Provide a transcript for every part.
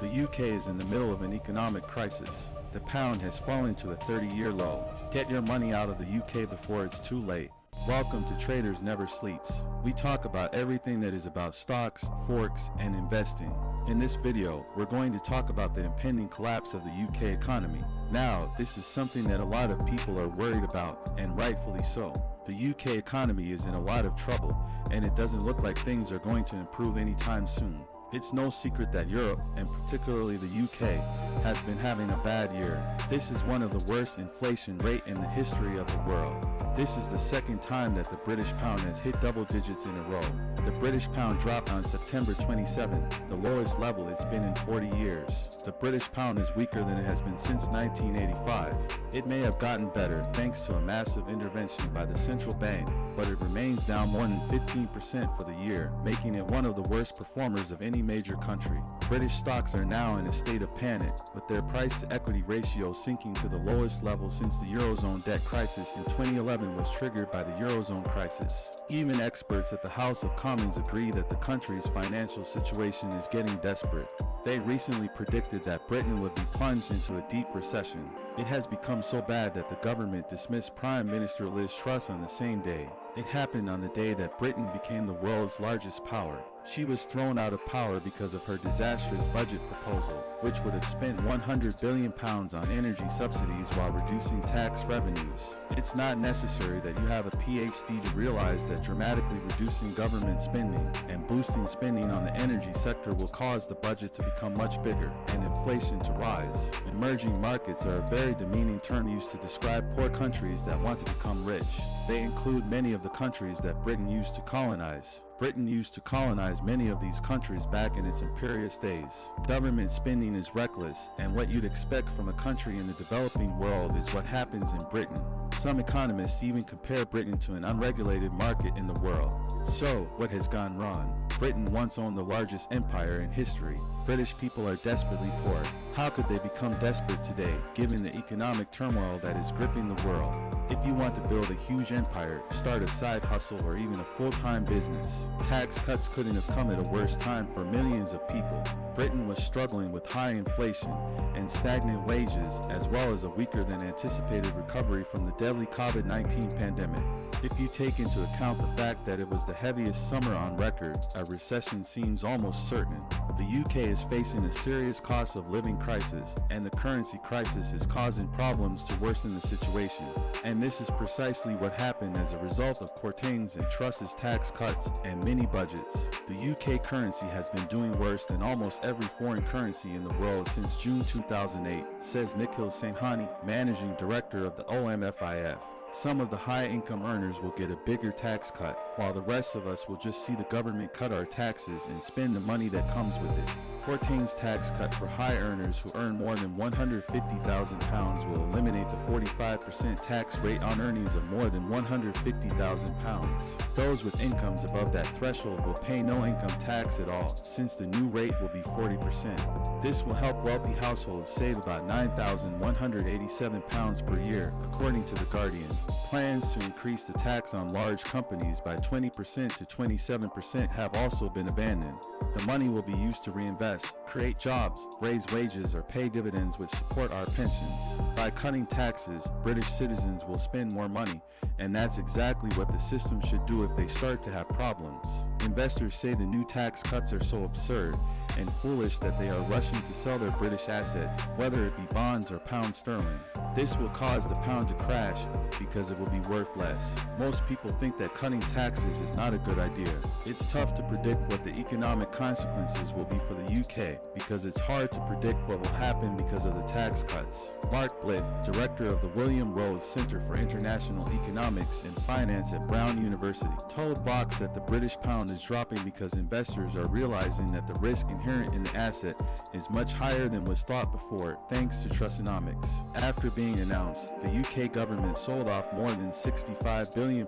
The UK is in the middle of an economic crisis. The pound has fallen to a 30-year low. Get your money out of the UK before it's too late. Welcome to Traders Never Sleeps. We talk about everything that is about stocks, forex, and investing. In this video, we're going to talk about the impending collapse of the UK economy. Now, this is something that a lot of people are worried about, and rightfully so. The UK economy is in a lot of trouble, and it doesn't look like things are going to improve anytime soon. It's no secret that Europe, and particularly the UK, has been having a bad year. This is one of the worst inflation rate in the history of the world. This is the second time that the British pound has hit double digits in a row. The British pound dropped on September 27, the lowest level it's been in 40 years. The British pound is weaker than it has been since 1985. It may have gotten better thanks to a massive intervention by the central bank, but it remains down more than 15% for the year, making it one of the worst performers of any major country. British stocks are now in a state of panic, with their price-to-equity ratio sinking to the lowest level since the Eurozone debt crisis in 2011 was triggered by the Eurozone crisis. Even experts at the House of Commons agree that the country's financial situation is getting desperate. They recently predicted that Britain would be plunged into a deep recession. It has become so bad that the government dismissed Prime Minister Liz Truss on the same day. It happened on the day that Britain became the world's largest power. She was thrown out of power because of her disastrous budget proposal, which would have spent £100 billion on energy subsidies while reducing tax revenues. It's not necessary that you have a PhD to realize that dramatically reducing government spending and boosting spending on the energy sector will cause the budget to become much bigger and inflation to rise. Emerging markets are a very demeaning term used to describe poor countries that want to become rich. They include many of the countries that Britain used to colonize. Britain used to colonize many of these countries back in its imperious days. Government spending is reckless, and what you'd expect from a country in the developing world is what happens in Britain. Some economists even compare Britain to an unregulated market in the world. So, what has gone wrong? Britain once owned the largest empire in history. British people are desperately poor. How could they become desperate today, given the economic turmoil that is gripping the world? If you want to build a huge empire, start a side hustle or even a full-time business. Tax cuts couldn't have come at a worse time for millions of people. Britain was struggling with high inflation and stagnant wages, as well as a weaker than anticipated recovery from the deadly COVID-19 pandemic. If you take into account the fact that it was the heaviest summer on record, a recession seems almost certain. The UK is facing a serious cost of living crisis, and the currency crisis is causing problems to worsen the situation. And this is precisely what happened as a result of Courtaine's and Truss's tax cuts and mini-budgets. The UK currency has been doing worse than almost every foreign currency in the world since June 2008, says Nikhil Sanghani, managing director of the OMFIF. Some of the high-income earners will get a bigger tax cut, while the rest of us will just see the government cut our taxes and spend the money that comes with it. Courtaine's tax cut for high earners who earn more than £150,000 will eliminate the 45% tax rate on earnings of more than £150,000. Those with incomes above that threshold will pay no income tax at all, since the new rate will be 40%. This will help wealthy households save about £9,187 per year, according to The Guardian. Plans to increase the tax on large companies by 20% to 27% have also been abandoned. The money will be used to reinvest, create jobs, raise wages, or pay dividends which support our pensions. By cutting taxes, British citizens will spend more money, and that's exactly what the system should do if they start to have problems. Investors say the new tax cuts are so absurd and foolish that they are rushing to sell their British assets, whether it be bonds or pound sterling. This will cause the pound to crash because it will be worth less. Most people think that cutting taxes is not a good idea. It's tough to predict what the economic consequences will be for the UK because it's hard to predict what will happen because of the tax cuts. Mark Blyth, director of the William Rhodes Center for International Economics and Finance at Brown University, told Vox that the British pound is dropping because investors are realizing that the risk inherent in the asset is much higher than was thought before, thanks to Trussonomics. After being announced, the UK government sold off more than £65 billion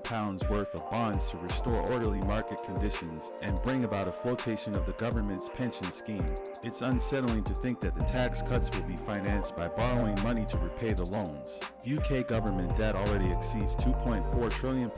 worth of bonds to restore orderly market conditions and bring about a flotation of the government's pension scheme. It's unsettling to think that the tax cuts will be financed by borrowing money to repay the loans. UK government debt already exceeds £2.4 trillion,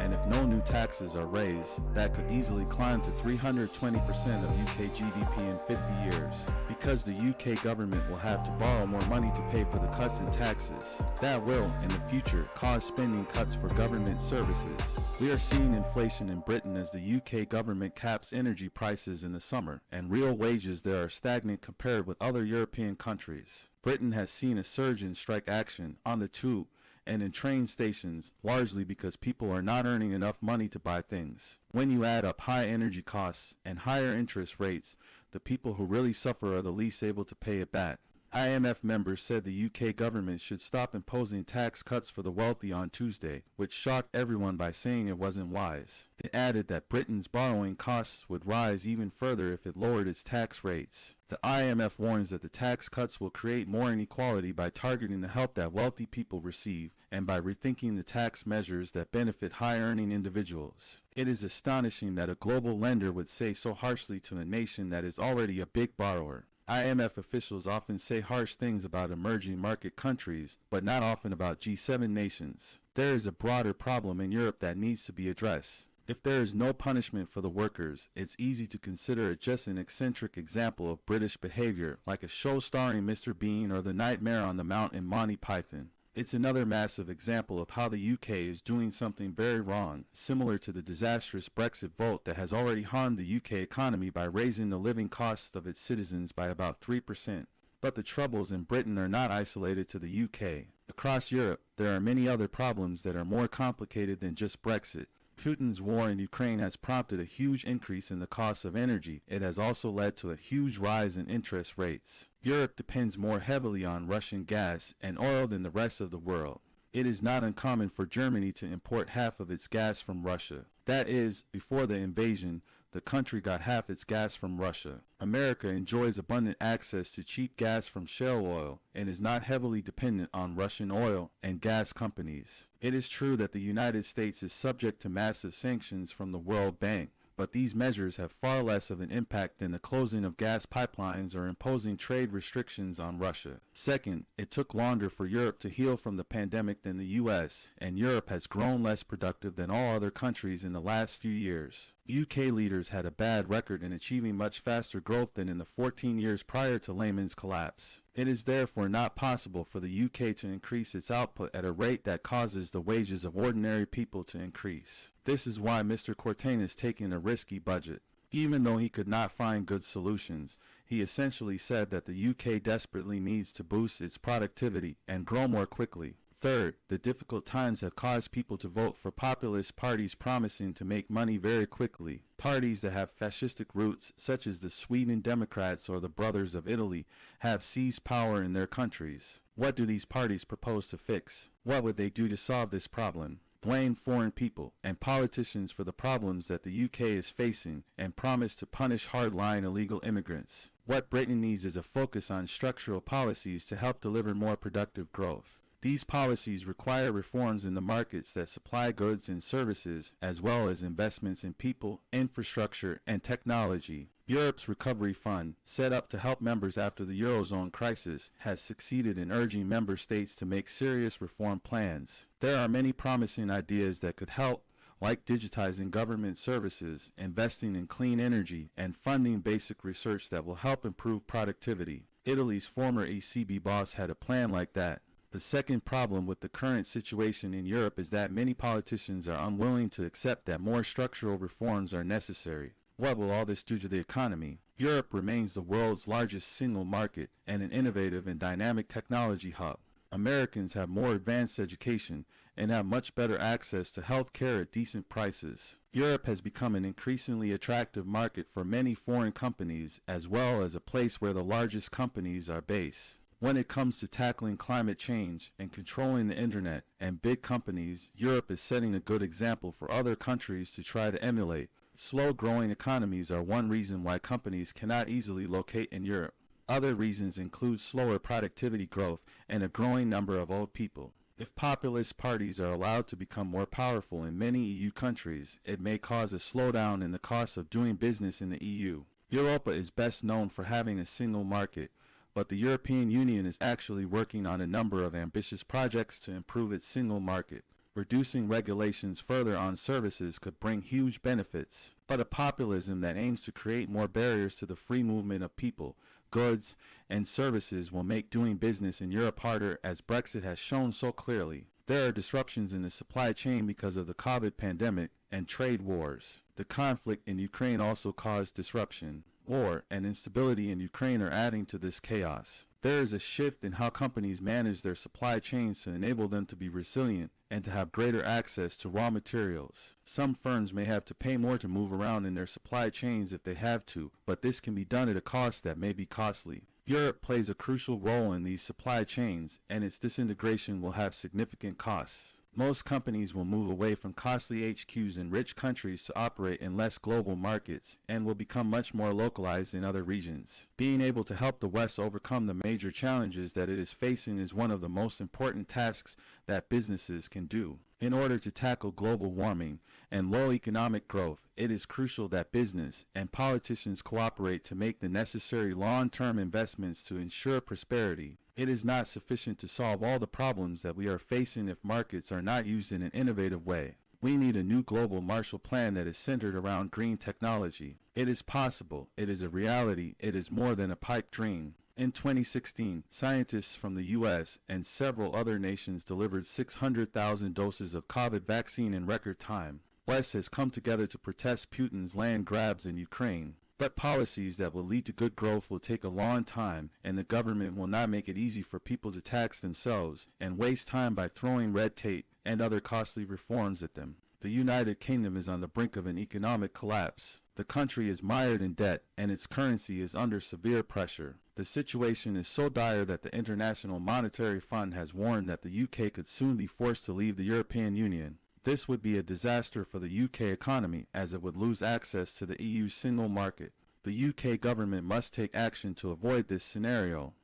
and if no new taxes are raised, that could easily climb to 320% of UK GDP. GDP in 50 years, because the UK government will have to borrow more money to pay for the cuts in taxes. That will, in the future, cause spending cuts for government services. We are seeing inflation in Britain as the UK government caps energy prices in the summer, and real wages there are stagnant compared with other European countries. Britain has seen a surge in strike action on the tube and in train stations, largely because people are not earning enough money to buy things. When you add up high energy costs and higher interest rates, the people who really suffer are the least able to pay it back. IMF members said the UK government should stop imposing tax cuts for the wealthy on Tuesday, which shocked everyone by saying it wasn't wise. It added that Britain's borrowing costs would rise even further if it lowered its tax rates. The IMF warns that the tax cuts will create more inequality by targeting the help that wealthy people receive and by rethinking the tax measures that benefit high-earning individuals. It is astonishing that a global lender would say so harshly to a nation that is already a big borrower. IMF officials often say harsh things about emerging market countries, but not often about G7 nations. There is a broader problem in Europe that needs to be addressed. If there is no punishment for the workers, it's easy to consider it just an eccentric example of British behavior, like a show starring Mr. Bean or The Nightmare on the Mount in Monty Python. It's another massive example of how the UK is doing something very wrong, similar to the disastrous Brexit vote that has already harmed the UK economy by raising the living costs of its citizens by about 3%. But the troubles in Britain are not isolated to the UK. Across Europe, there are many other problems that are more complicated than just Brexit. Putin's war in Ukraine has prompted a huge increase in the cost of energy. It has also led to a huge rise in interest rates. Europe depends more heavily on Russian gas and oil than the rest of the world. It is not uncommon for Germany to import half of its gas from Russia. That is, before the invasion, the country got half its gas from Russia. America enjoys abundant access to cheap gas from shale oil and is not heavily dependent on Russian oil and gas companies. It is true that the United States is subject to massive sanctions from the World Bank, but these measures have far less of an impact than the closing of gas pipelines or imposing trade restrictions on Russia. Second, it took longer for Europe to heal from the pandemic than the US, and Europe has grown less productive than all other countries in the last few years. UK leaders had a bad record in achieving much faster growth than in the 14 years prior to Lehman's collapse. It is therefore not possible for the UK to increase its output at a rate that causes the wages of ordinary people to increase. This is why Mr. Courtain is taking a risky budget. Even though he could not find good solutions, he essentially said that the UK desperately needs to boost its productivity and grow more quickly. Third, the difficult times have caused people to vote for populist parties promising to make money very quickly. Parties that have fascistic roots, such as the Sweden Democrats or the Brothers of Italy, have seized power in their countries. What do these parties propose to fix? What would they do to solve this problem? Blame foreign people and politicians for the problems that the UK is facing and promise to punish hardline illegal immigrants. What Britain needs is a focus on structural policies to help deliver more productive growth. These policies require reforms in the markets that supply goods and services, as well as investments in people, infrastructure, and technology. Europe's Recovery Fund, set up to help members after the Eurozone crisis, has succeeded in urging member states to make serious reform plans. There are many promising ideas that could help, like digitizing government services, investing in clean energy, and funding basic research that will help improve productivity. Italy's former ECB boss had a plan like that. The second problem with the current situation in Europe is that many politicians are unwilling to accept that more structural reforms are necessary. What will all this do to the economy? Europe remains the world's largest single market and an innovative and dynamic technology hub. Americans have more advanced education and have much better access to health care at decent prices. Europe has become an increasingly attractive market for many foreign companies, as well as a place where the largest companies are based. When it comes to tackling climate change and controlling the internet and big companies, Europe is setting a good example for other countries to try to emulate. Slow-growing economies are one reason why companies cannot easily locate in Europe. Other reasons include slower productivity growth and a growing number of old people. If populist parties are allowed to become more powerful in many EU countries, it may cause a slowdown in the cost of doing business in the EU. Europa is best known for having a single market, but the European Union is actually working on a number of ambitious projects to improve its single market. Reducing regulations further on services could bring huge benefits, but a populism that aims to create more barriers to the free movement of people, goods, and services will make doing business in Europe harder, as Brexit has shown so clearly. There are disruptions in the supply chain because of the COVID pandemic and trade wars. The conflict in Ukraine also caused disruption. War and instability in Ukraine are adding to this chaos. There is a shift in how companies manage their supply chains to enable them to be resilient and to have greater access to raw materials. Some firms may have to pay more to move around in their supply chains if they have to, but this can be done at a cost that may be costly. Europe plays a crucial role in these supply chains, and its disintegration will have significant costs. Most companies will move away from costly HQs in rich countries to operate in less global markets and will become much more localized in other regions. Being able to help the West overcome the major challenges that it is facing is one of the most important tasks that businesses can do. In order to tackle global warming and low economic growth, it is crucial that business and politicians cooperate to make the necessary long-term investments to ensure prosperity. It is not sufficient to solve all the problems that we are facing if markets are not used in an innovative way. We need a new global Marshall Plan that is centered around green technology. It is possible. It is a reality. It is more than a pipe dream. In 2016, scientists from the U.S. and several other nations delivered 600,000 doses of COVID vaccine in record time. West has come together to protest Putin's land grabs in Ukraine. But policies that will lead to good growth will take a long time, and the government will not make it easy for people to tax themselves and waste time by throwing red tape and other costly reforms at them. The United Kingdom is on the brink of an economic collapse. The country is mired in debt, and its currency is under severe pressure. The situation is so dire that the International Monetary Fund has warned that the UK could soon be forced to leave the European Union. This would be a disaster for the UK economy, as it would lose access to the EU's single market. The UK government must take action to avoid this scenario.